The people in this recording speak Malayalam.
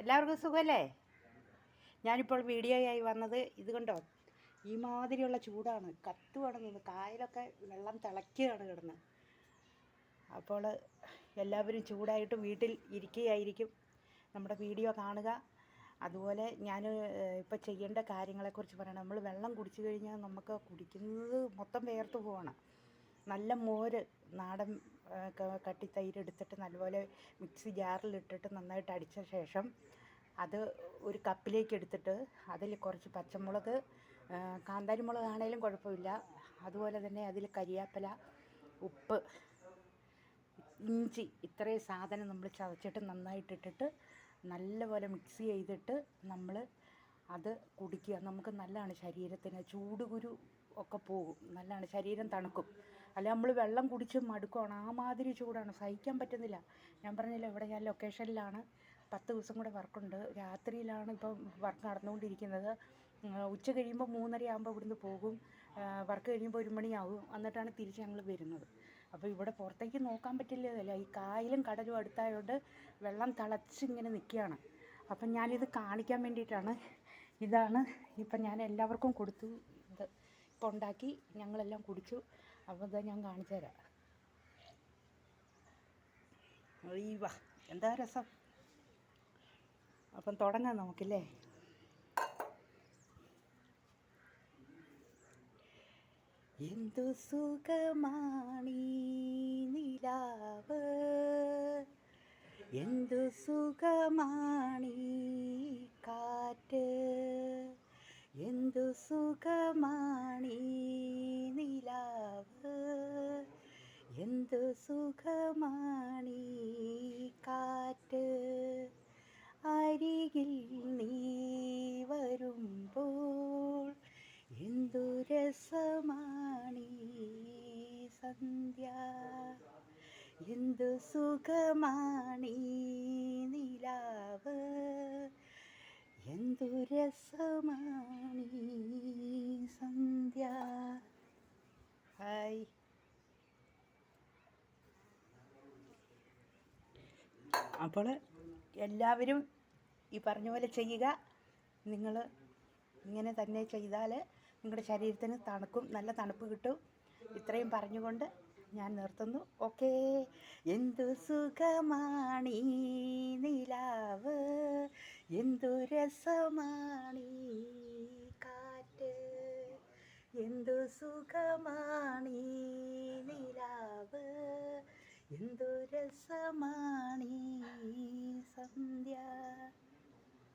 എല്ലാവർക്കും സുഖമല്ലേ? ഞാനിപ്പോൾ വീഡിയോയായി വന്നത് ഇത് കണ്ടോ, ഈ മാതിരിയുള്ള ചൂടാണ്, കത്തുവാണ് നിന്ന് കായലൊക്കെ വെള്ളം തിളയ്ക്കുകയാണ് കിടന്ന്. അപ്പോൾ എല്ലാവരും ചൂടായിട്ട് വീട്ടിൽ ഇരിക്കുകയായിരിക്കും, നമ്മുടെ വീഡിയോ കാണുക. അതുപോലെ ഞാൻ ഇപ്പോൾ ചെയ്യേണ്ട കാര്യങ്ങളെക്കുറിച്ച് പറയണം. നമ്മൾ വെള്ളം കുടിച്ചു കഴിഞ്ഞാൽ നമുക്ക് കുടിക്കുന്നത് മൊത്തം വേർത്ത് പോകണം. നല്ല മോര്, നാടൻ കട്ടിത്തൈര് എടുത്തിട്ട് നല്ലപോലെ മിക്സി ജാറിലിട്ടിട്ട് നന്നായിട്ട് അടിച്ച ശേഷം അത് ഒരു കപ്പിലേക്ക് എടുത്തിട്ട് അതിൽ കുറച്ച് പച്ചമുളക്, കാന്താരി മുളകാണേലും കുഴപ്പമില്ല, അതുപോലെ തന്നെ അതിൽ കരിയാപ്പില, ഉപ്പ്, ഇഞ്ചി, ഇത്രയും സാധനം നമ്മൾ ചതച്ചിട്ട് നന്നായിട്ടിട്ടിട്ട് നല്ലപോലെ മിക്സ് ചെയ്തിട്ട് നമ്മൾ അത് കുടിക്കുക. നമുക്ക് നല്ലതാണ് ശരീരത്തിന്, ചൂടുകുരു ഒക്കെ പോകും, നല്ലതാണ്, ശരീരം തണുക്കും. അല്ല നമ്മൾ വെള്ളം കുടിച്ച് മടുക്കുകയാണ്, ആ മാതിരി ചൂടാണ്, സഹിക്കാൻ പറ്റുന്നില്ല. ഞാൻ പറഞ്ഞില്ല, ഇവിടെ ഞാൻ ലൊക്കേഷനിലാണ്, 10 ദിവസം കൂടെ വർക്കുണ്ട്. രാത്രിയിലാണ് ഇപ്പം വർക്ക് നടന്നുകൊണ്ടിരിക്കുന്നത്. ഉച്ച കഴിയുമ്പോൾ 3:30 ആകുമ്പോൾ ഇവിടുന്ന് പോകും. വർക്ക് കഴിയുമ്പോൾ 1 മണിയാവും, എന്നിട്ടാണ് തിരിച്ച് ഞങ്ങൾ വരുന്നത്. അപ്പോൾ ഇവിടെ പുറത്തേക്ക് നോക്കാൻ പറ്റില്ലതല്ല, ഈ കായലും കടലും അടുത്തായതുകൊണ്ട് വെള്ളം തിളച്ചിങ്ങനെ നിൽക്കുകയാണ്. അപ്പം ഞാനിത് കാണിക്കാൻ വേണ്ടിയിട്ടാണ്. ഇതാണ് ഇപ്പം ഞാൻ എല്ലാവർക്കും കൊടുത്തു. ഇത് ഇപ്പം ഉണ്ടാക്കി ഞങ്ങളെല്ലാം കുടിച്ചു. അപ്പോൾ ഇതാ ഞാൻ കാണിച്ചു തരാം. അയ്യവ, എന്താ രസം. അപ്പം തുടങ്ങാം നമുക്കില്ലേ. എന്തു സുഖമാണീ നിലാവ്, എന്തു സുഖമാണീ കാറ്റ്, എന്തു സുഖമാണീ നിലാവ്, എന്തു സുഖമാണീ കാറ്റ്, അരികിൽ നീ വരുമ്പോൾ എന്തു രസമാണീ സന്ധ്യ, എന്തു സുഖമാണീ നിലാവ്, എന്തു രസമാണീ സന്ധ്യ. ഹായ്. അപ്പോൾ എല്ലാവരും ഈ പറഞ്ഞ പോലെ ചെയ്യുക. നിങ്ങൾ ഇങ്ങനെ തന്നെ ചെയ്താൽ നിങ്ങളുടെ ശരീരത്തിന് തണുക്കും, നല്ല തണുപ്പ് കിട്ടും. ഇത്രയും പറഞ്ഞുകൊണ്ട് ഞാൻ നിർത്തുന്നു. ഓക്കേ. എന്തു സുഖമാണീ നിലാവ്, എന്തു രസമാണീ കാറ്റ്, എന്തു സുഖമാണീ നിലാവ്, എന്തു രസമാണീ സന്ധ്യ.